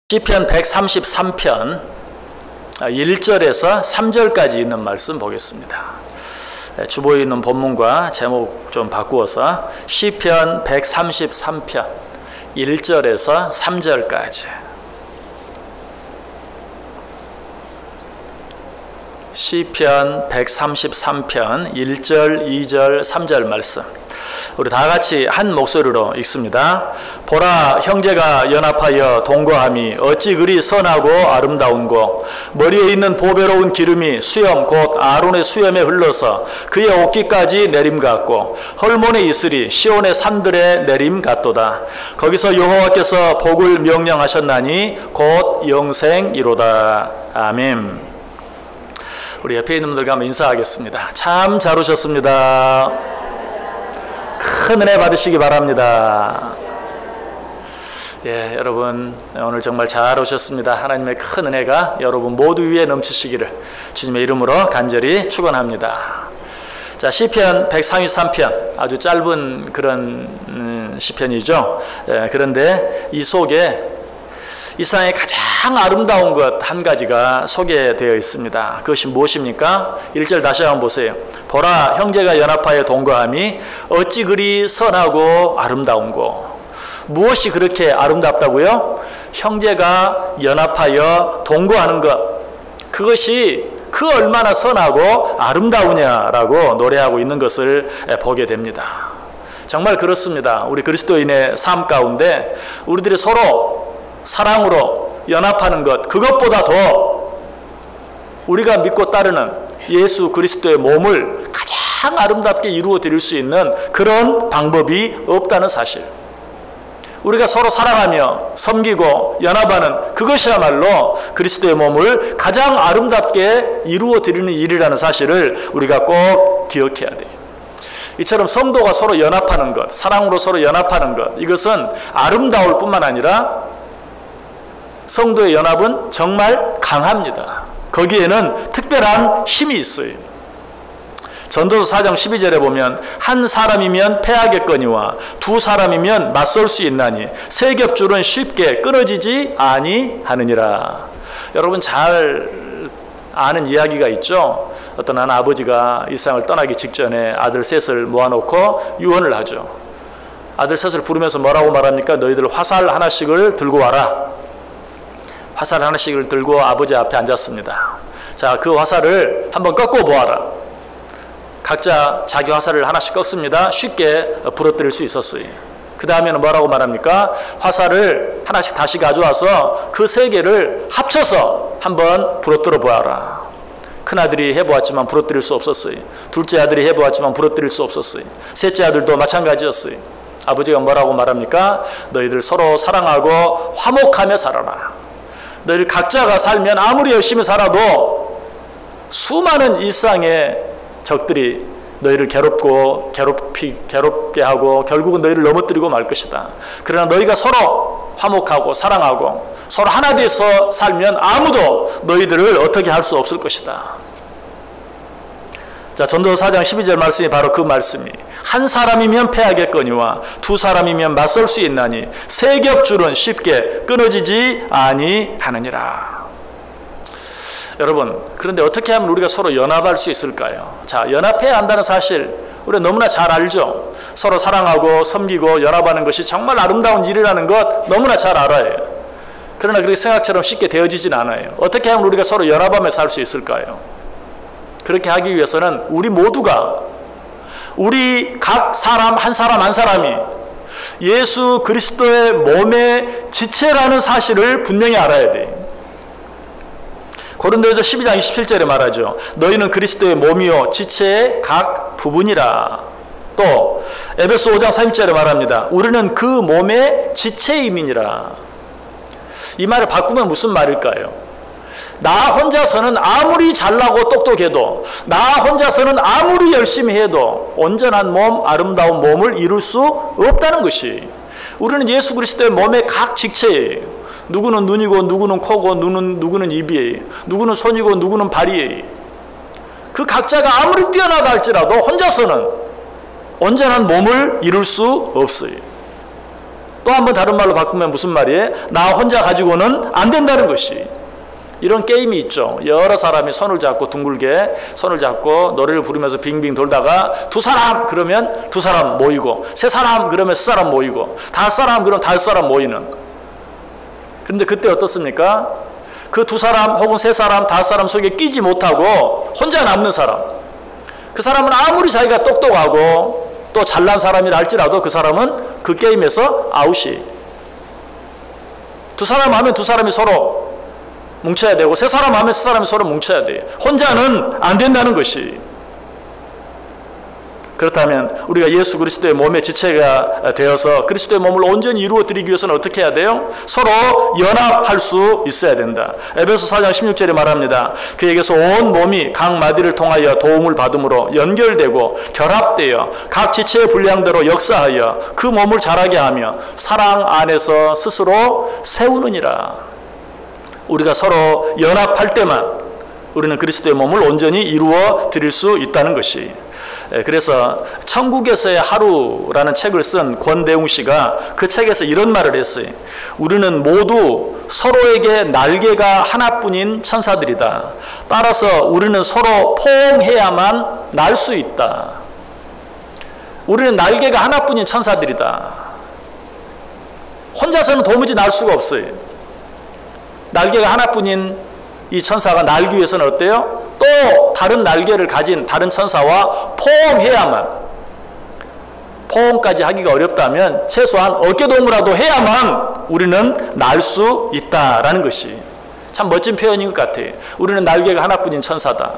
시편 133편 1절에서 3절까지 있는 말씀 보겠습니다. 주보에 있는 본문과 제목 좀 바꾸어서 시편 133편 1절에서 3절까지. 시편 133편 1절, 2절, 3절 말씀. 우리 다 같이 한 목소리로 읽습니다. 보라, 형제가 연합하여 동거함이 어찌 그리 선하고 아름다운고, 머리에 있는 보배로운 기름이 수염 곧 아론의 수염에 흘러서 그의 옷깃까지 내림 같고, 헐몬의 이슬이 시온의 산들에 내림 같도다. 거기서 여호와께서 복을 명령하셨나니 곧 영생이로다. 아멘. 우리 옆에 있는 분들과 한번 인사하겠습니다. 참 잘 오셨습니다. 큰 은혜 받으시기 바랍니다. 예, 여러분 오늘 정말 잘 오셨습니다. 하나님의 큰 은혜가 여러분 모두 위에 넘치시기를 주님의 이름으로 간절히 축원합니다. 자, 시편 133편 아주 짧은 그런 시편이죠. 예, 그런데 이 속에 이 세상에 가장 아름다운 것 한 가지가 소개되어 있습니다. 그것이 무엇입니까? 1절 다시 한번 보세요. 보라, 형제가 연합하여 동거함이 어찌 그리 선하고 아름다운고. 무엇이 그렇게 아름답다고요? 형제가 연합하여 동거하는 것, 그것이 그 얼마나 선하고 아름다우냐라고 노래하고 있는 것을 보게 됩니다. 정말 그렇습니다. 우리 그리스도인의 삶 가운데 우리들이 서로 사랑으로 연합하는 것, 그것보다 더 우리가 믿고 따르는 예수 그리스도의 몸을 가장 아름답게 이루어 드릴 수 있는 그런 방법이 없다는 사실. 우리가 서로 사랑하며 섬기고 연합하는 그것이야말로 그리스도의 몸을 가장 아름답게 이루어 드리는 일이라는 사실을 우리가 꼭 기억해야 돼요. 이처럼 성도가 서로 연합하는 것, 사랑으로 서로 연합하는 것, 이것은 아름다울 뿐만 아니라 성도의 연합은 정말 강합니다. 거기에는 특별한 힘이 있어요. 전도서 4장 12절에 보면 한 사람이면 패하겠거니와 두 사람이면 맞설 수 있나니 세 겹줄은 쉽게 끊어지지 아니하느니라. 여러분 잘 아는 이야기가 있죠. 어떤 한 아버지가 이 세상을 떠나기 직전에 아들 셋을 모아놓고 유언을 하죠. 아들 셋을 부르면서 뭐라고 말합니까? 너희들 화살 하나씩을 들고 와라. 화살 하나씩을 들고 아버지 앞에 앉았습니다. 자, 그 화살을 한번 꺾어 보아라. 각자 자기 화살을 하나씩 꺾습니다. 쉽게 부러뜨릴 수 있었어요. 그 다음에는 뭐라고 말합니까? 화살을 하나씩 다시 가져와서 그 세 개를 합쳐서 한번 부러뜨려 보아라. 큰아들이 해보았지만 부러뜨릴 수 없었어요. 둘째 아들이 해보았지만 부러뜨릴 수 없었어요. 셋째 아들도 마찬가지였어요. 아버지가 뭐라고 말합니까? 너희들 서로 사랑하고 화목하며 살아라. 너희들 각자가 살면 아무리 열심히 살아도 수많은 일상의 적들이 너희를 괴롭게 하고 결국은 너희를 넘어뜨리고 말 것이다. 그러나 너희가 서로 화목하고 사랑하고 서로 하나 돼서 살면 아무도 너희들을 어떻게 할 수 없을 것이다. 자, 전도서 4장 12절 말씀이 바로 그 말씀이, 한 사람이면 패하겠거니와 두 사람이면 맞설 수 있나니 세 겹줄은 쉽게 끊어지지 아니하느니라. 여러분, 그런데 어떻게 하면 우리가 서로 연합할 수 있을까요? 자, 연합해야 한다는 사실 우리가 너무나 잘 알죠. 서로 사랑하고 섬기고 연합하는 것이 정말 아름다운 일이라는 것 너무나 잘 알아요. 그러나 그렇게 생각처럼 쉽게 되어지진 않아요. 어떻게 하면 우리가 서로 연합하며 살 수 있을까요? 그렇게 하기 위해서는 우리 모두가, 우리 각 사람 한 사람이 예수 그리스도의 몸의 지체라는 사실을 분명히 알아야 돼요. 고린도후서 12장 27절에 말하죠. 너희는 그리스도의 몸이요 지체의 각 부분이라. 또 에베소 5장 30절에 말합니다. 우리는 그 몸의 지체임이니라. 이 말을 바꾸면 무슨 말일까요? 나 혼자서는 아무리 잘나고 똑똑해도, 나 혼자서는 아무리 열심히 해도 온전한 몸, 아름다운 몸을 이룰 수 없다는 것이, 우리는 예수 그리스도의 몸의 각 지체예요. 누구는 눈이고 누구는 코고 누구는 입이에요. 누구는 손이고 누구는 발이에요. 그 각자가 아무리 뛰어나다 할지라도 혼자서는 온전한 몸을 이룰 수 없어요. 또 한 번 다른 말로 바꾸면 무슨 말이에요? 나 혼자 가지고는 안 된다는 것이. 이런 게임이 있죠. 여러 사람이 손을 잡고 둥글게 손을 잡고 노래를 부르면서 빙빙 돌다가 두 사람 그러면 두 사람 모이고, 세 사람 그러면 세 사람 모이고, 다섯 사람 그러면 다섯 사람 모이는. 그런데 그때 어떻습니까? 그 두 사람 혹은 세 사람 다섯 사람 속에 끼지 못하고 혼자 남는 사람, 그 사람은 아무리 자기가 똑똑하고 또 잘난 사람이라 할지라도 그 사람은 그 게임에서 아웃이. 두 사람 하면 두 사람이 서로 뭉쳐야 되고, 세 사람 하면 세 사람이 서로 뭉쳐야 돼요. 혼자는 안 된다는 것이. 그렇다면 우리가 예수 그리스도의 몸의 지체가 되어서 그리스도의 몸을 온전히 이루어 드리기 위해서는 어떻게 해야 돼요? 서로 연합할 수 있어야 된다. 에베소 4장 16절에 말합니다. 그에게서 온 몸이 각 마디를 통하여 도움을 받음으로 연결되고 결합되어 각 지체의 분량대로 역사하여 그 몸을 자라게 하며 사랑 안에서 스스로 세우느니라. 우리가 서로 연합할 때만 우리는 그리스도의 몸을 온전히 이루어 드릴 수 있다는 것이. 그래서 천국에서의 하루라는 책을 쓴 권대웅 씨가 그 책에서 이런 말을 했어요. 우리는 모두 서로에게 날개가 하나뿐인 천사들이다. 따라서 우리는 서로 포옹해야만 날 수 있다. 우리는 날개가 하나뿐인 천사들이다. 혼자서는 도무지 날 수가 없어요. 날개가 하나뿐인 이 천사가 날기 위해서는 어때요? 또 다른 날개를 가진 다른 천사와 포옹해야만, 포옹까지 하기가 어렵다면 최소한 어깨동무라도 해야만 우리는 날 수 있다라는 것이 참 멋진 표현인 것 같아요. 우리는 날개가 하나뿐인 천사다.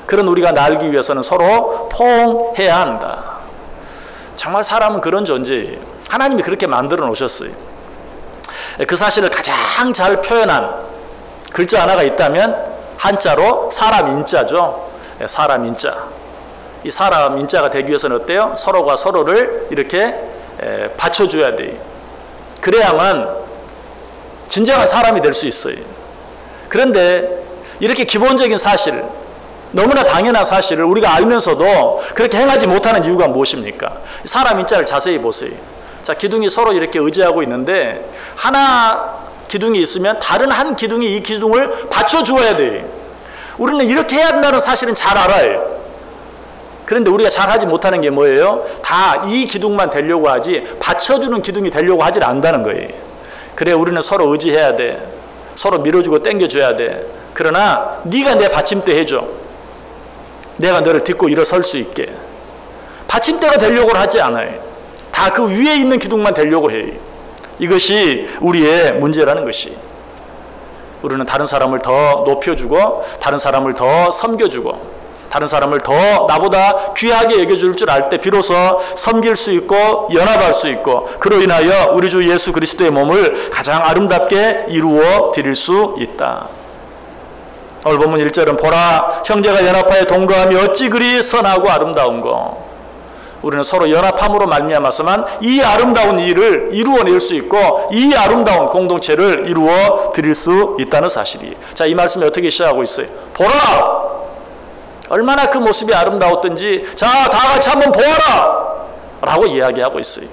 그런 우리가 날기 위해서는 서로 포옹해야 한다. 정말 사람은 그런 존재예요. 하나님이 그렇게 만들어 놓으셨어요. 그 사실을 가장 잘 표현한 글자 하나가 있다면 한자로 사람 인자죠. 사람 인자. 이 사람 인자가 되기 위해서는 어때요? 서로가 서로를 이렇게 받쳐줘야 돼요. 그래야만 진정한 사람이 될 수 있어요. 그런데 이렇게 기본적인 사실, 너무나 당연한 사실을 우리가 알면서도 그렇게 행하지 못하는 이유가 무엇입니까? 사람 인자를 자세히 보세요. 자, 기둥이 서로 이렇게 의지하고 있는데 하나 기둥이 있으면 다른 한 기둥이 이 기둥을 받쳐주어야 돼요. 우리는 이렇게 해야 한다는 사실은 잘 알아요. 그런데 우리가 잘하지 못하는 게 뭐예요? 다 이 기둥만 되려고 하지 받쳐주는 기둥이 되려고 하질 않는다는 거예요. 그래, 우리는 서로 의지해야 돼. 서로 밀어주고 당겨줘야 돼. 그러나 네가 내 받침대 해줘. 내가 너를 딛고 일어설 수 있게. 받침대가 되려고 하지 않아요. 다 그 위에 있는 기둥만 되려고 해요. 이것이 우리의 문제라는 것이. 우리는 다른 사람을 더 높여주고 다른 사람을 더 섬겨주고 다른 사람을 더 나보다 귀하게 여겨줄 줄 알 때 비로소 섬길 수 있고 연합할 수 있고, 그로 인하여 우리 주 예수 그리스도의 몸을 가장 아름답게 이루어 드릴 수 있다. 오늘 본문 1절은 보라, 형제가 연합하여 동거하며 어찌 그리 선하고 아름다운고. 우리는 서로 연합함으로 말미암아서만 이 아름다운 일을 이루어낼 수 있고 이 아름다운 공동체를 이루어 드릴 수 있다는 사실이. 자, 이 말씀이 어떻게 시작하고 있어요? 보라! 얼마나 그 모습이 아름다웠던지 자, 다 같이 한번 보아라! 라고 이야기하고 있어요.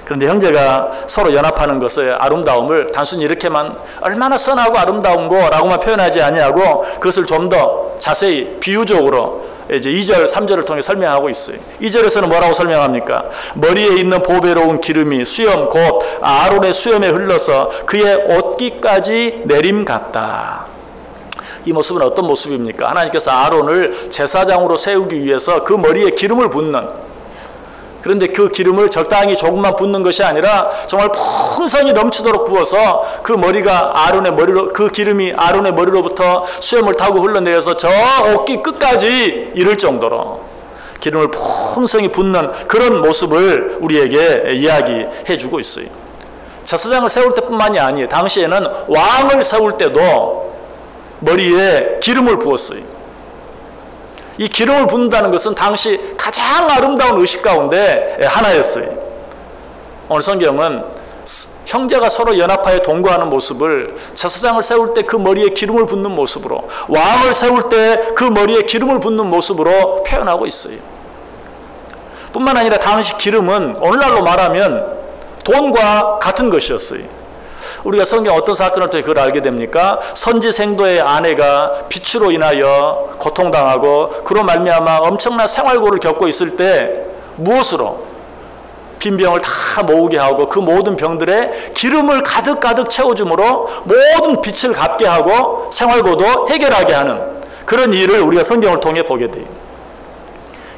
그런데 형제가 서로 연합하는 것의 아름다움을 단순히 이렇게만 얼마나 선하고 아름다운 거라고만 표현하지 아니하고 그것을 좀 더 자세히 비유적으로 이제 2절, 3절을 통해 설명하고 있어요. 2절에서는 뭐라고 설명합니까? 머리에 있는 보배로운 기름이 수염 곧 아론의 수염에 흘러서 그의 옷깃까지 내림 같다. 이 모습은 어떤 모습입니까? 하나님께서 아론을 제사장으로 세우기 위해서 그 머리에 기름을 붓는, 그런데 그 기름을 적당히 조금만 붓는 것이 아니라 정말 풍성히 넘치도록 부어서 그 머리가 아론의 머리로, 그 기름이 아론의 머리로부터 수염을 타고 흘러내려서 저 옷깃 끝까지 이를 정도로 기름을 풍성히 붓는 그런 모습을 우리에게 이야기해 주고 있어요. 제사장을 세울 때뿐만이 아니에요. 당시에는 왕을 세울 때도 머리에 기름을 부었어요. 이 기름을 붓는다는 것은 당시 가장 아름다운 의식 가운데 하나였어요. 오늘 성경은 형제가 서로 연합하여 동거하는 모습을 제사장을 세울 때 그 머리에 기름을 붓는 모습으로, 왕을 세울 때 그 머리에 기름을 붓는 모습으로 표현하고 있어요. 뿐만 아니라 당시 기름은 오늘날로 말하면 돈과 같은 것이었어요. 우리가 성경 어떤 사건을 통해 그걸 알게 됩니까? 선지생도의 아내가 비추로 인하여 고통당하고 그로 말미암아 엄청난 생활고를 겪고 있을 때 무엇으로? 빈병을 다 모으게 하고 그 모든 병들에 기름을 가득가득 채워줌으로 모든 빚을 갚게 하고 생활고도 해결하게 하는 그런 일을 우리가 성경을 통해 보게 돼요.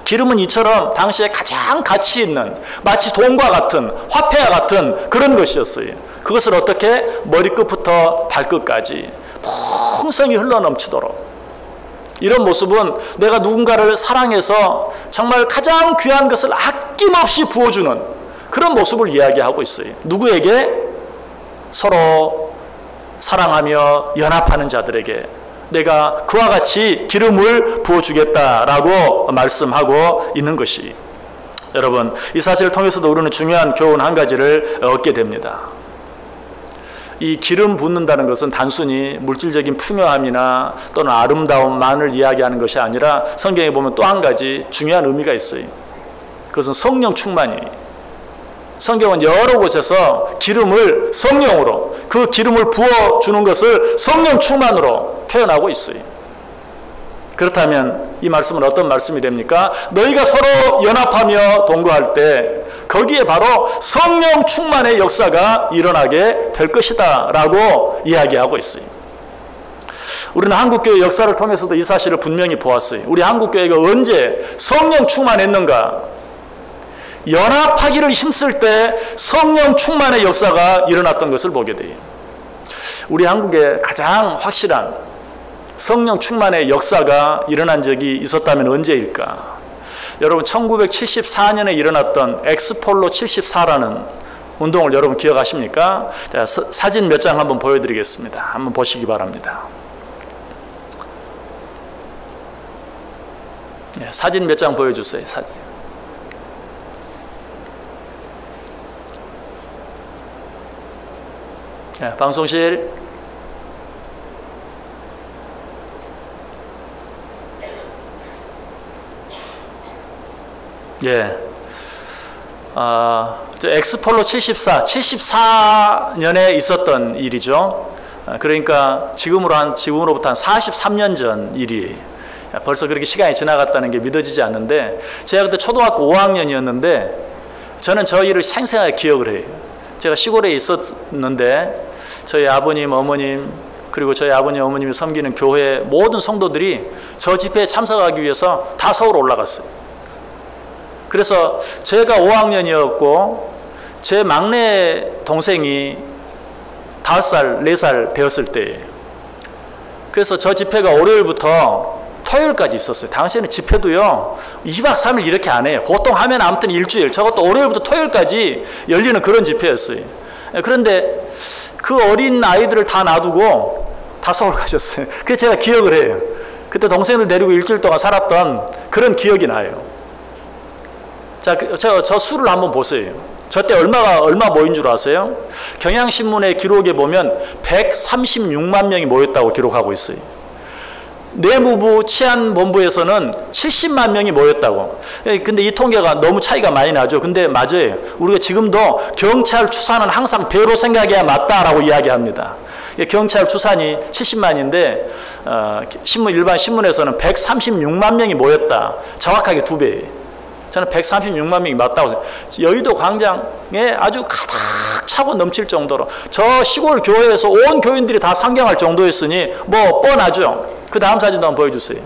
기름은 이처럼 당시에 가장 가치 있는 마치 돈과 같은 화폐와 같은 그런 것이었어요. 그것을 어떻게 머리끝부터 발끝까지 풍성히 흘러넘치도록 이런 모습은 내가 누군가를 사랑해서 정말 가장 귀한 것을 아낌없이 부어주는 그런 모습을 이야기하고 있어요. 누구에게? 서로 사랑하며 연합하는 자들에게 내가 그와 같이 기름을 부어주겠다라고 말씀하고 있는 것이 여러분 이 사실을 통해서도 우리는 중요한 교훈 한 가지를 얻게 됩니다. 이 기름 붓는다는 것은 단순히 물질적인 풍요함이나 또는 아름다움만을 이야기하는 것이 아니라 성경에 보면 또 한 가지 중요한 의미가 있어요. 그것은 성령 충만이에요. 성경은 여러 곳에서 기름을 성령으로 그 기름을 부어주는 것을 성령 충만으로 표현하고 있어요. 그렇다면 이 말씀은 어떤 말씀이 됩니까? 너희가 서로 연합하며 동거할 때 거기에 바로 성령 충만의 역사가 일어나게 될 것이다 라고 이야기하고 있어요. 우리는 한국교회 역사를 통해서도 이 사실을 분명히 보았어요. 우리 한국교회가 언제 성령 충만했는가? 연합하기를 힘쓸 때 성령 충만의 역사가 일어났던 것을 보게 돼요. 우리 한국에 가장 확실한 성령 충만의 역사가 일어난 적이 있었다면 언제일까? 여러분 1974년에 일어났던 엑스폴로 74라는 운동을 여러분 기억하십니까? 자, 사진 몇 장 한번 보여드리겠습니다. 한번 보시기 바랍니다. 네, 사진 몇 장 보여주세요. 사진. 네, 방송실. 예. 엑스폴로 74년에 있었던 일이죠. 그러니까 지금으로부터 한 43년 전 일이에요. 벌써 그렇게 시간이 지나갔다는 게 믿어지지 않는데 제가 그때 초등학교 5학년이었는데 저는 저 일을 생생하게 기억을 해요. 제가 시골에 있었는데 저희 아버님, 어머님 그리고 저희 아버님, 어머님이 섬기는 교회 모든 성도들이 저 집회에 참석하기 위해서 다 서울 올라갔어요. 그래서 제가 5학년이었고 제 막내 동생이 5살, 4살 되었을 때예요. 그래서 저 집회가 월요일부터 토요일까지 있었어요. 당시에는 집회도요 2박 3일 이렇게 안 해요. 보통 하면 아무튼 일주일, 저것도 월요일부터 토요일까지 열리는 그런 집회였어요. 그런데 그 어린 아이들을 다 놔두고 다 서울 가셨어요. 그래서 제가 기억을 해요. 그때 동생을 데리고 일주일 동안 살았던 그런 기억이 나요. 자, 저 수를 한번 보세요. 저 때 얼마 모인 줄 아세요? 경향신문의 기록에 보면 136만 명이 모였다고 기록하고 있어요. 내무부 치안본부에서는 70만 명이 모였다고. 근데 이 통계가 너무 차이가 많이 나죠. 근데 맞아요. 우리가 지금도 경찰 추산은 항상 배로 생각해야 맞다라고 이야기합니다. 경찰 추산이 70만인데 일반 신문에서는 136만 명이 모였다. 정확하게 2배예요. 저는 136만 명이 맞다고 생각해요. 여의도 광장에 아주 가득 차고 넘칠 정도로 저 시골 교회에서 온 교인들이 다 상경할 정도였으니 뭐 뻔하죠. 그 다음 사진도 한번 보여주세요.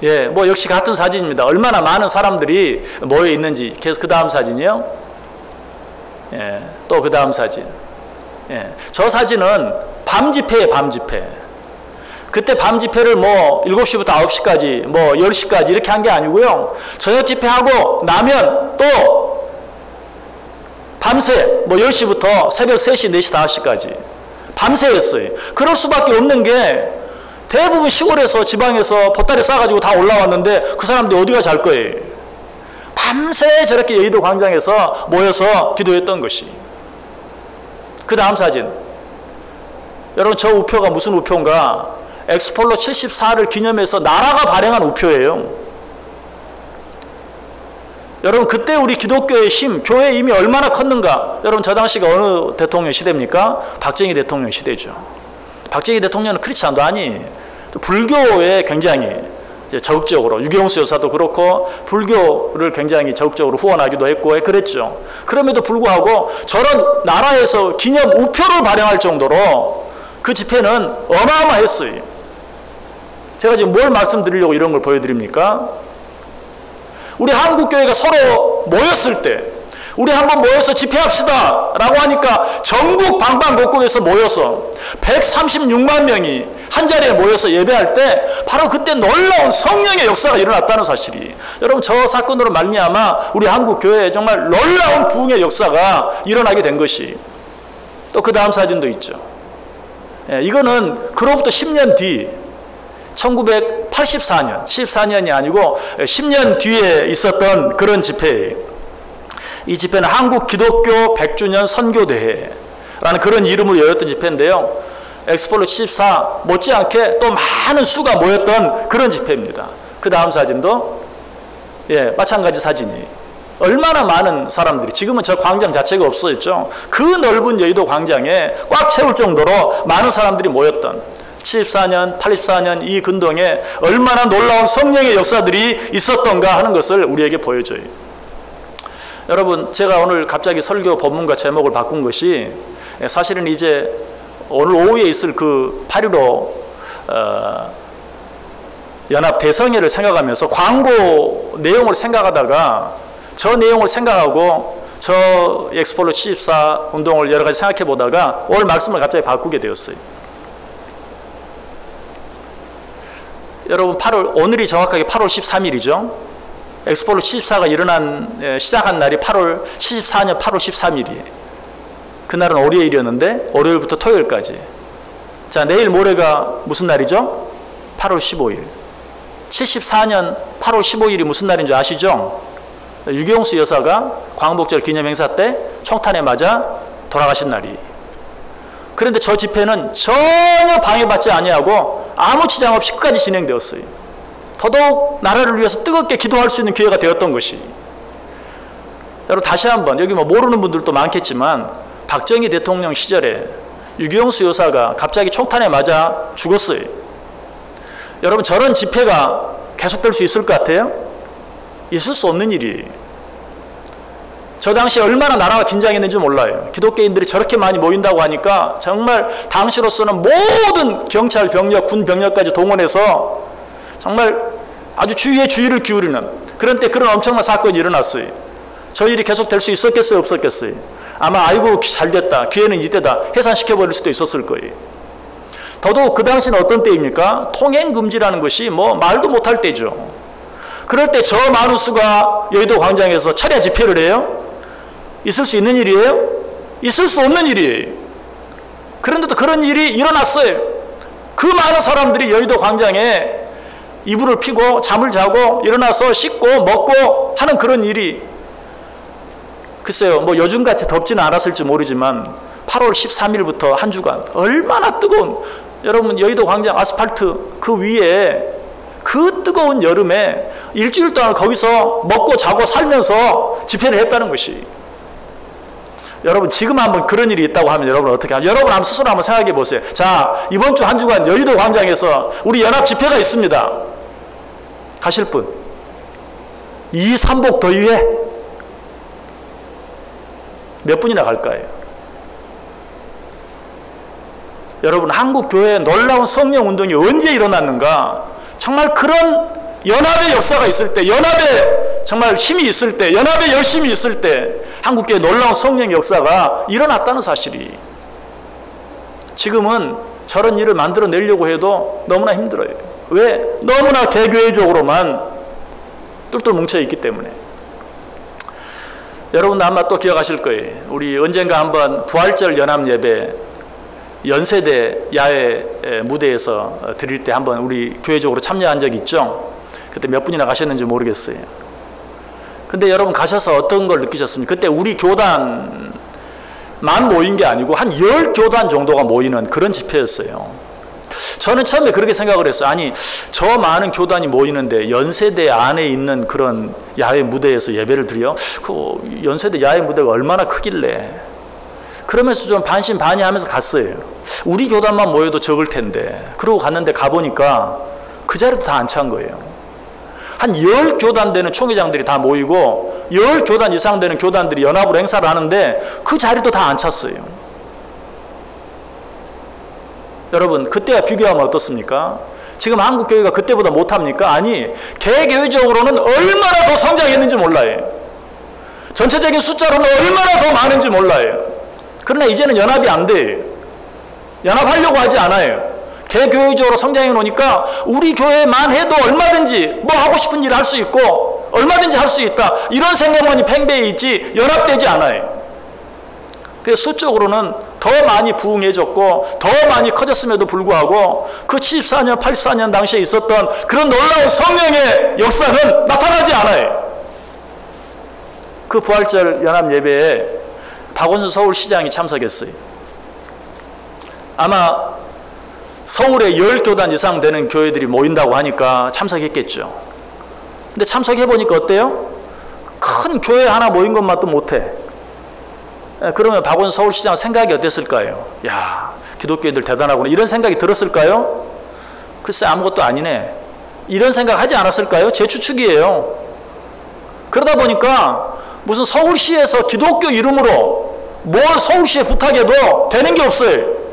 예, 뭐 역시 같은 사진입니다. 얼마나 많은 사람들이 모여 있는지. 그래서 그 다음 사진이요. 예, 또 그 다음 사진. 예, 저 사진은 밤 집회예요, 밤 집회. 그때 밤 집회를 뭐 7시부터 9시까지 뭐 10시까지 이렇게 한 게 아니고요. 저녁 집회하고 나면 또 밤새 뭐 10시부터 새벽 3시, 4시, 5시까지 밤새였어요. 그럴 수밖에 없는 게 대부분 시골에서 지방에서 보따리 싸가지고 다 올라왔는데 그 사람들이 어디가 잘 거예요. 밤새 저렇게 여의도 광장에서 모여서 기도했던 것이. 그 다음 사진. 여러분 저 우표가 무슨 우표인가? 엑스폴로 74를 기념해서 나라가 발행한 우표예요. 여러분 그때 우리 기독교의 힘, 교회의 힘이 얼마나 컸는가. 여러분 저 당시가 어느 대통령 시대입니까? 박정희 대통령 시대죠. 박정희 대통령은 크리스찬도 아니에요. 불교에 굉장히 적극적으로, 유경수 여사도 그렇고 불교를 굉장히 적극적으로 후원하기도 했고 그랬죠. 그럼에도 불구하고 저런 나라에서 기념 우표를 발행할 정도로 그 집회는 어마어마했어요. 제가 지금 뭘 말씀드리려고 이런 걸 보여드립니까? 우리 한국교회가 서로 모였을 때, 우리 한번 모여서 집회합시다 라고 하니까 전국 방방곡곡에서 모여서 136만 명이 한 자리에 모여서 예배할 때 바로 그때 놀라운 성령의 역사가 일어났다는 사실이, 여러분 저 사건으로 말미암아 우리 한국교회에 정말 놀라운 부흥의 역사가 일어나게 된 것이, 또 그 다음 사진도 있죠. 이거는 그로부터 10년 뒤 1984년, 14년이 아니고 10년 뒤에 있었던 그런 집회예요. 이 집회는 한국 기독교 100주년 선교대회라는 그런 이름으로 열렸던 집회인데요. 엑스폴로 74 못지않게 또 많은 수가 모였던 그런 집회입니다. 그 다음 사진도 마찬가지 사진이, 얼마나 많은 사람들이, 지금은 저 광장 자체가 없어졌죠. 그 넓은 여의도 광장에 꽉 채울 정도로 많은 사람들이 모였던 74년, 84년 이 근동에 얼마나 놀라운 성령의 역사들이 있었던가 하는 것을 우리에게 보여줘요. 여러분 제가 오늘 갑자기 설교 본문과 제목을 바꾼 것이, 사실은 이제 오늘 오후에 있을 그 8.15 연합 대성회를 생각하면서 광고 내용을 생각하다가 저 내용을 생각하고 저 엑스폴로 74 운동을 여러 가지 생각해 보다가 오늘 말씀을 갑자기 바꾸게 되었어요. 여러분 오늘이 정확하게 8월 13일이죠. 엑스폴로 74가 시작한 날이 74년 8월 13일이에요. 그날은 월요일이었는데 월요일부터 토요일까지. 자, 내일 모레가 무슨 날이죠? 8월 15일. 74년 8월 15일이 무슨 날인 줄 아시죠? 유경수 여사가 광복절 기념행사 때 총탄에 맞아 돌아가신 날이. 그런데 저 집회는 전혀 방해받지 아니하고 아무 지장 없이 끝까지 진행되었어요. 더더욱 나라를 위해서 뜨겁게 기도할 수 있는 기회가 되었던 것이. 여러분 다시 한번, 여기 뭐 모르는 분들도 많겠지만 박정희 대통령 시절에 유경수 여사가 갑자기 총탄에 맞아 죽었어요. 여러분 저런 집회가 계속될 수 있을 것 같아요? 있을 수 없는 일이에요. 저 당시 얼마나 나라가 긴장했는지 몰라요. 기독교인들이 저렇게 많이 모인다고 하니까 정말 당시로서는 모든 경찰 병력, 군 병력까지 동원해서 정말 아주 주의에 주의를 기울이는 그런 때 그런 엄청난 사건이 일어났어요. 저 일이 계속 될 수 있었겠어요? 없었겠어요? 아마 아이고 잘 됐다, 기회는 이때다 해산시켜버릴 수도 있었을 거예요. 더더욱 그 당시는 어떤 때입니까? 통행금지라는 것이 뭐 말도 못할 때죠. 그럴 때 저 많은 수가 여의도 광장에서 철야 집회를 해요? 있을 수 있는 일이에요? 있을 수 없는 일이에요. 그런데도 그런 일이 일어났어요. 그 많은 사람들이 여의도 광장에 이불을 피고 잠을 자고 일어나서 씻고 먹고 하는 그런 일이, 글쎄요 뭐 요즘같이 덥지는 않았을지 모르지만 8월 13일부터 한 주간 얼마나 뜨거운, 여러분 여의도 광장 아스팔트 그 위에 그 뜨거운 여름에 일주일 동안 거기서 먹고 자고 살면서 집회를 했다는 것이. 여러분 지금 한번 그런 일이 있다고 하면 여러분 어떻게 하면, 여러분 한번 스스로 한번 생각해 보세요. 자, 이번 주 한 주간 여의도 광장에서 우리 연합 집회가 있습니다. 가실 분 2, 3복 더위에 몇 분이나 갈까요? 여러분 한국 교회의 놀라운 성령 운동이 언제 일어났는가? 정말 그런 연합의 역사가 있을 때, 연합의 정말 힘이 있을 때, 연합의 열심이 있을 때 한국교회 놀라운 성령 역사가 일어났다는 사실이. 지금은 저런 일을 만들어내려고 해도 너무나 힘들어요. 왜? 너무나 개교회적으로만 똘똘 뭉쳐있기 때문에. 여러분도 아마 또 기억하실 거예요. 우리 언젠가 한번 부활절 연합예배 연세대 야외 무대에서 드릴 때 한번 우리 교회적으로 참여한 적이 있죠. 그때 몇 분이나 가셨는지 모르겠어요. 근데 여러분 가셔서 어떤 걸 느끼셨습니까? 그때 우리 교단만 모인 게 아니고 한 10교단 정도가 모이는 그런 집회였어요. 저는 처음에 그렇게 생각을 했어요. 아니, 저 많은 교단이 모이는데 연세대 안에 있는 그런 야외 무대에서 예배를 드려? 그 연세대 야외 무대가 얼마나 크길래? 그러면서 좀 반신반의하면서 갔어요. 우리 교단만 모여도 적을 텐데. 그러고 갔는데 가보니까 그 자리도 다 안 찬 거예요. 한 10교단 되는 총회장들이 다 모이고 10교단 이상 되는 교단들이 연합으로 행사를 하는데 그 자리도 다 안 찼어요. 여러분, 그때와 비교하면 어떻습니까? 지금 한국교회가 그때보다 못합니까? 아니, 개교회적으로는 얼마나 더 성장했는지 몰라요. 전체적인 숫자로는 얼마나 더 많은지 몰라요. 그러나 이제는 연합이 안 돼요. 연합하려고 하지 않아요. 개교회적으로 성장해 놓으니까 우리 교회만 해도 얼마든지 뭐 하고 싶은 일을 할 수 있고 얼마든지 할 수 있다. 이런 생각만이 팽배해 있지 연합되지 않아요. 그래서 수적으로는 더 많이 부흥해졌고 더 많이 커졌음에도 불구하고 그 74년, 84년 당시에 있었던 그런 놀라운 성령의 역사는 나타나지 않아요. 그 부활절 연합 예배에 박원순 서울시장이 참석했어요. 아마 서울에 10교단 이상 되는 교회들이 모인다고 하니까 참석했겠죠. 근데 참석해보니까 어때요? 큰 교회 하나 모인 것만도 못해. 그러면 박원순 서울시장 생각이 어땠을까요? 야, 기독교인들 대단하구나. 이런 생각이 들었을까요? 글쎄, 아무것도 아니네. 이런 생각 하지 않았을까요? 제 추측이에요. 그러다 보니까 무슨 서울시에서 기독교 이름으로 뭘 서울시에 부탁해도 되는 게 없어요.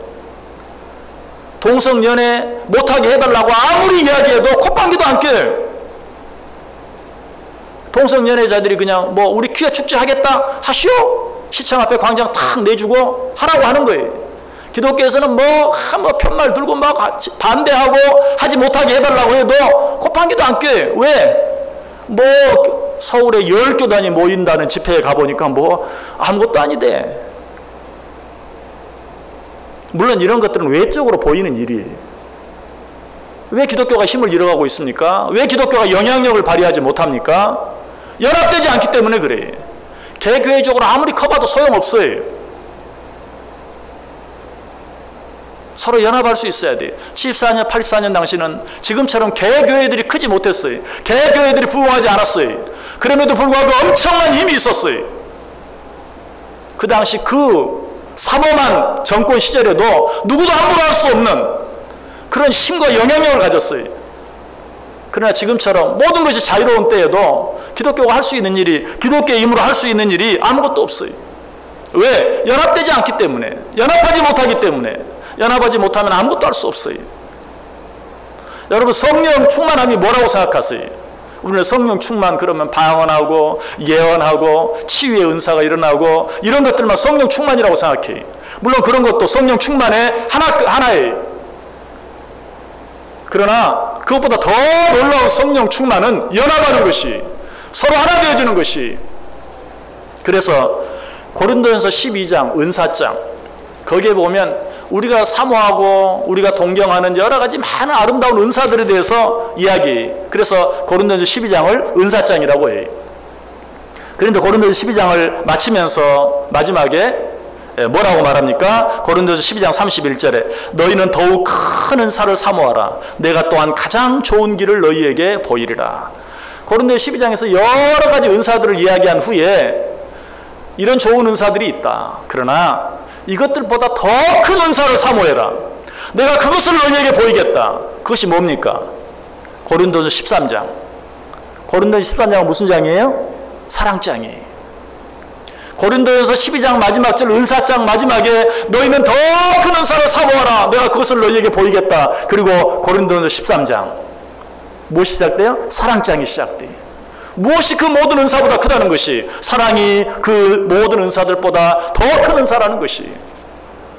동성연애 못하게 해달라고 아무리 이야기해도 콧방귀도 안 껴요. 동성연애자들이 그냥 뭐 우리 퀴어 축제 하겠다 하시오. 시청 앞에 광장 탁 내주고 하라고 하는 거예요. 기독교에서는 뭐 편말 들고 막 반대하고 하지 못하게 해달라고 해도 콧방귀도 안 껴요. 왜? 뭐 서울에 10교단이 모인다는 집회에 가보니까 뭐 아무것도 아니대. 물론 이런 것들은 외적으로 보이는 일이에요. 왜 기독교가 힘을 잃어가고 있습니까? 왜 기독교가 영향력을 발휘하지 못합니까? 연합되지 않기 때문에 그래요. 개교회적으로 아무리 커봐도 소용없어요. 서로 연합할 수 있어야 돼요. 74년, 84년 당시는 지금처럼 개교회들이 크지 못했어요. 개교회들이 부흥하지 않았어요. 그럼에도 불구하고 엄청난 힘이 있었어요. 그 당시 그 삼엄한 정권 시절에도 누구도 함부로 할 수 없는 그런 힘과 영향력을 가졌어요. 그러나 지금처럼 모든 것이 자유로운 때에도 기독교가 할 수 있는 일이, 기독교의 힘으로 할 수 있는 일이 아무것도 없어요. 왜? 연합되지 않기 때문에, 연합하지 못하기 때문에. 연합하지 못하면 아무것도 할 수 없어요. 여러분, 성령 충만함이 뭐라고 생각하세요? 우리는 성령 충만 그러면 방언하고 예언하고 치유의 은사가 일어나고 이런 것들만 성령 충만이라고 생각해요. 물론 그런 것도 성령 충만의 하나예요. 그러나 그것보다 더 놀라운 성령 충만은 연합하는 것이, 서로 하나 되어지는 것이. 그래서 고린도전서 12장 은사장, 거기에 보면 우리가 사모하고 우리가 동경하는 여러 가지 많은 아름다운 은사들에 대해서 이야기해요. 그래서 고린도전서 12장을 은사장이라고 해요. 그런데 고린도전서 12장을 마치면서 마지막에 뭐라고 말합니까? 고린도전서 12장 31절에 너희는 더욱 큰 은사를 사모하라. 내가 또한 가장 좋은 길을 너희에게 보이리라. 고린도전서 12장에서 여러 가지 은사들을 이야기한 후에 이런 좋은 은사들이 있다. 그러나 이것들보다 더 큰 은사를 사모해라. 내가 그것을 너희에게 보이겠다. 그것이 뭡니까? 고린도전서 13장. 고린도전서 13장은 무슨 장이에요? 사랑장이에요. 고린도전서 12장 마지막 절 은사장 마지막에 너희는 더 큰 은사를 사모하라. 내가 그것을 너희에게 보이겠다. 그리고 고린도전서 13장 무엇이 시작돼요? 사랑장이 시작돼요. 무엇이 그 모든 은사보다 크다는 것이, 사랑이 그 모든 은사들보다 더 큰 은사라는 것이.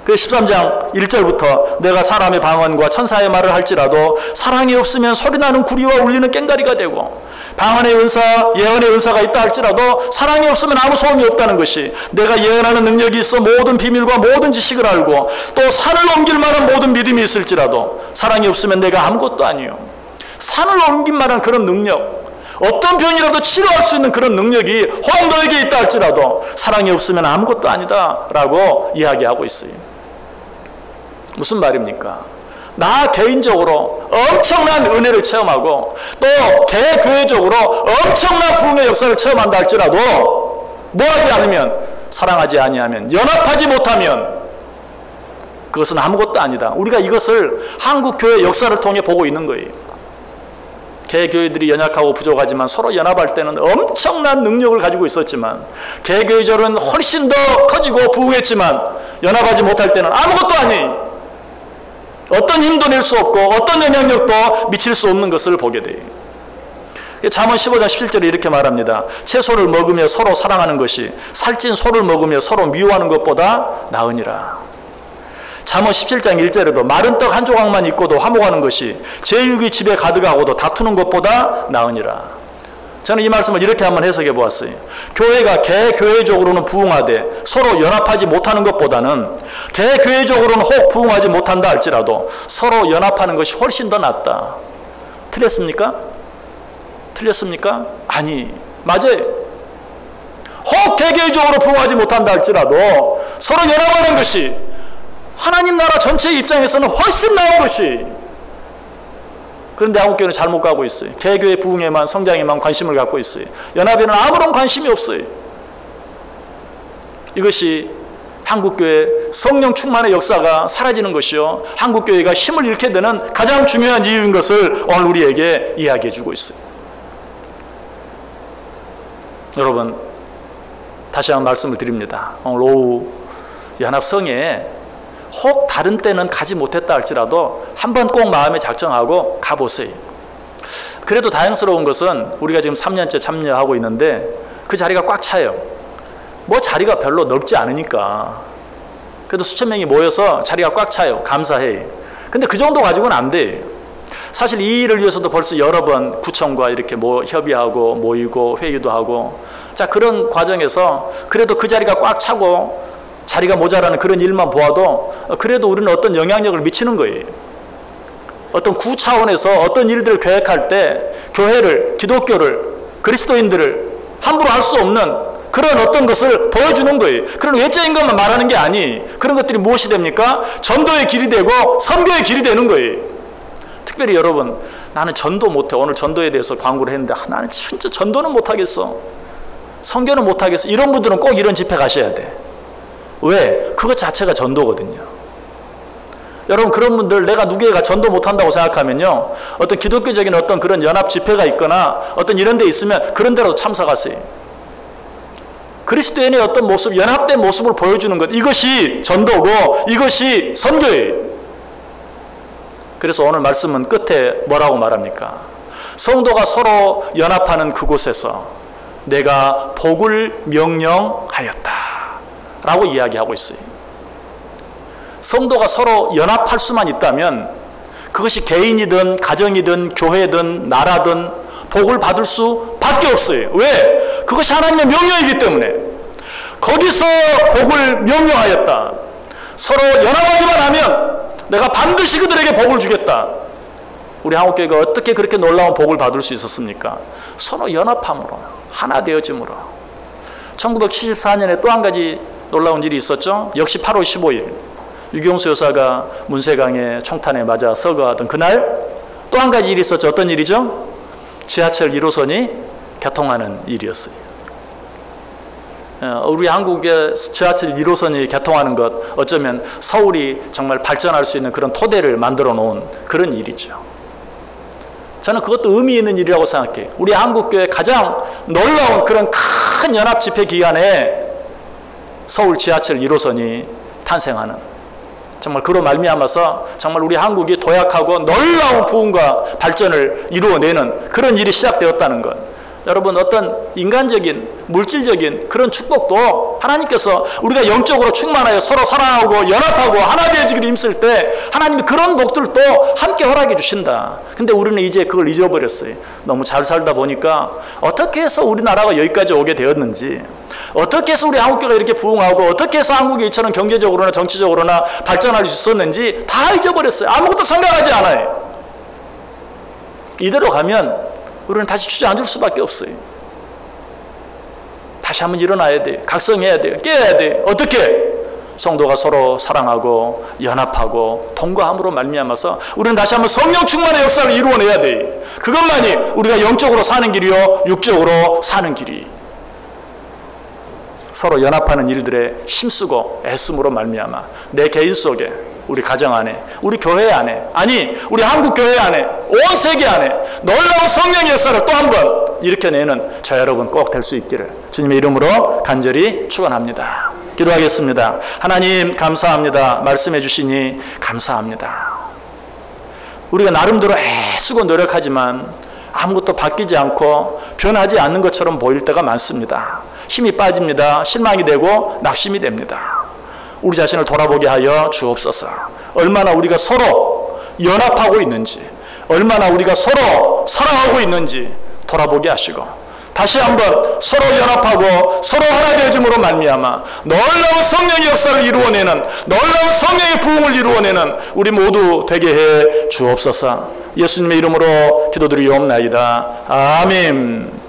그 13장 1절부터 내가 사람의 방언과 천사의 말을 할지라도 사랑이 없으면 소리나는 구리와 울리는 꽹과리가 되고, 방언의 은사, 예언의 은사가 있다 할지라도 사랑이 없으면 아무 소용이 없다는 것이, 내가 예언하는 능력이 있어 모든 비밀과 모든 지식을 알고 또 산을 옮길 만한 모든 믿음이 있을지라도 사랑이 없으면 내가 아무것도 아니요. 산을 옮길 만한 그런 능력, 어떤 병이라도 치료할 수 있는 그런 능력이 혹 너에게 있다 할지라도 사랑이 없으면 아무것도 아니다 라고 이야기하고 있어요. 무슨 말입니까? 나 개인적으로 엄청난 은혜를 체험하고 또 개교회적으로 엄청난 부흥의 역사를 체험한다 할지라도 뭐하지 않으면, 사랑하지 아니하면, 연합하지 못하면 그것은 아무것도 아니다. 우리가 이것을 한국교회 역사를 통해 보고 있는 거예요. 개교회들이 연약하고 부족하지만 서로 연합할 때는 엄청난 능력을 가지고 있었지만, 개교회절은 훨씬 더 커지고 부흥했지만 연합하지 못할 때는 아무것도 아니에요. 어떤 힘도 낼 수 없고 어떤 영향력도 미칠 수 없는 것을 보게 돼요. 잠언 15장 17절에 이렇게 말합니다. 채소를 먹으며 서로 사랑하는 것이 살찐 소를 먹으며 서로 미워하는 것보다 나으니라. 잠언 17장 1절에도 마른 떡 한 조각만 있고도 화목하는 것이 제육이 집에 가득하고도 다투는 것보다 나으니라. 저는 이 말씀을 이렇게 한번 해석해 보았어요. 교회가 개교회적으로는 부흥하되 서로 연합하지 못하는 것보다는 개교회적으로는 혹 부흥하지 못한다 할지라도 서로 연합하는 것이 훨씬 더 낫다. 틀렸습니까? 틀렸습니까? 아니, 맞아요. 혹 개교회적으로 부흥하지 못한다 할지라도 서로 연합하는 것이 하나님 나라 전체의 입장에서는 훨씬 나은 것이. 그런데 한국교회는 잘못 가고 있어요. 개교회 부흥에만, 성장에만 관심을 갖고 있어요. 연합에는 아무런 관심이 없어요. 이것이 한국교회 성령 충만의 역사가 사라지는 것이요, 한국교회가 힘을 잃게 되는 가장 중요한 이유인 것을 오늘 우리에게 이야기해 주고 있어요. 여러분, 다시 한번 말씀을 드립니다. 오늘 오후 연합성에 혹 다른 때는 가지 못했다 할지라도 한번 꼭 마음에 작정하고 가보세요. 그래도 다행스러운 것은 우리가 지금 3년째 참여하고 있는데 그 자리가 꽉 차요. 뭐 자리가 별로 넓지 않으니까. 그래도 수천 명이 모여서 자리가 꽉 차요. 감사해요. 근데 그 정도 가지고는 안 돼요. 사실 이 일을 위해서도 벌써 여러 번 구청과 이렇게 협의하고 모이고 회의도 하고, 자, 그런 과정에서 그래도 그 자리가 꽉 차고 자리가 모자라는 그런 일만 보아도 그래도 우리는 어떤 영향력을 미치는 거예요. 어떤 구 차원에서 어떤 일들을 계획할 때 교회를, 기독교를, 그리스도인들을 함부로 할 수 없는 그런 어떤 것을 보여주는 거예요. 그런 외적인 것만 말하는 게 아니, 그런 것들이 무엇이 됩니까? 전도의 길이 되고 선교의 길이 되는 거예요. 특별히 여러분, 나는 전도 못해. 오늘 전도에 대해서 광고를 했는데 나는 진짜 전도는 못하겠어, 선교는 못하겠어, 이런 분들은 꼭 이런 집회 가셔야 돼. 왜? 그것 자체가 전도거든요. 여러분, 그런 분들, 내가 누구에게 전도 못한다고 생각하면요, 어떤 기독교적인 어떤 그런 연합 집회가 있거나 어떤 이런 데 있으면 그런 데라도 참석하세요. 그리스도인의 어떤 모습, 연합된 모습을 보여주는 것, 이것이 전도고 이것이 선교예요. 그래서 오늘 말씀은 끝에 뭐라고 말합니까? 성도가 서로 연합하는 그곳에서 내가 복을 명령하였다 라고 이야기하고 있어요. 성도가 서로 연합할 수만 있다면 그것이 개인이든 가정이든 교회든 나라든 복을 받을 수밖에 없어요. 왜? 그것이 하나님의 명령이기 때문에. 거기서 복을 명령하였다. 서로 연합하기만 하면 내가 반드시 그들에게 복을 주겠다. 우리 한국교회가 어떻게 그렇게 놀라운 복을 받을 수 있었습니까? 서로 연합함으로, 하나 되어짐으로. 1974년에 또 한 가지 놀라운 일이 있었죠. 역시 8월 15일 유경수 여사가 문세강의 총탄에 맞아 서거하던 그날 또 한 가지 일이 있었죠. 어떤 일이죠? 지하철 1호선이 개통하는 일이었어요. 우리 한국의 지하철 1호선이 개통하는 것, 어쩌면 서울이 정말 발전할 수 있는 그런 토대를 만들어 놓은 그런 일이죠. 저는 그것도 의미 있는 일이라고 생각해요. 우리 한국교회 가장 놀라운 그런 큰 연합 집회 기간에 서울 지하철 1호선이 탄생하는, 정말 그로 말미암아서 정말 우리 한국이 도약하고 놀라운 부흥과 발전을 이루어내는 그런 일이 시작되었다는 것. 여러분, 어떤 인간적인, 물질적인 그런 축복도 하나님께서 우리가 영적으로 충만하여 서로 사랑하고 연합하고 하나 되어지기를 힘쓸 때 하나님이 그런 복들도 함께 허락해 주신다. 근데 우리는 이제 그걸 잊어버렸어요. 너무 잘 살다 보니까 어떻게 해서 우리나라가 여기까지 오게 되었는지, 어떻게 해서 우리 한국교회가 이렇게 부흥하고 어떻게 해서 한국이 이처럼 경제적으로나 정치적으로나 발전할 수 있었는지 다 잊어버렸어요. 아무것도 생각하지 않아요. 이대로 가면 우리는 다시 주저앉을 수밖에 없어요. 다시 한번 일어나야 돼요. 각성해야 돼요. 깨야 돼요. 어떻게? 성도가 서로 사랑하고 연합하고 통과함으로 말미암아서 우리는 다시 한번 성령 충만의 역사를 이루어내야 돼. 그것만이 우리가 영적으로 사는 길이요 육적으로 사는 길이. 서로 연합하는 일들에 힘쓰고 애씀으로 말미암아 내 개인 속에, 우리 가정 안에, 우리 교회 안에, 아니 우리 한국 교회 안에, 온 세계 안에 놀라운 성령의 역사를 또 한 번 일으켜내는 저 여러분 꼭 될 수 있기를 주님의 이름으로 간절히 축원합니다. 기도하겠습니다. 하나님 감사합니다. 말씀해 주시니 감사합니다. 우리가 나름대로 애쓰고 노력하지만 아무것도 바뀌지 않고 변하지 않는 것처럼 보일 때가 많습니다. 힘이 빠집니다. 실망이 되고 낙심이 됩니다. 우리 자신을 돌아보게 하여 주옵소서. 얼마나 우리가 서로 연합하고 있는지, 얼마나 우리가 서로 사랑하고 있는지 돌아보게 하시고 다시 한번 서로 연합하고 서로 하나 되어짐으로 말미암아 놀라운 성령의 역사를 이루어내는, 놀라운 성령의 부흥을 이루어내는 우리 모두 되게 해 주옵소서. 예수님의 이름으로 기도드리옵나이다. 아멘.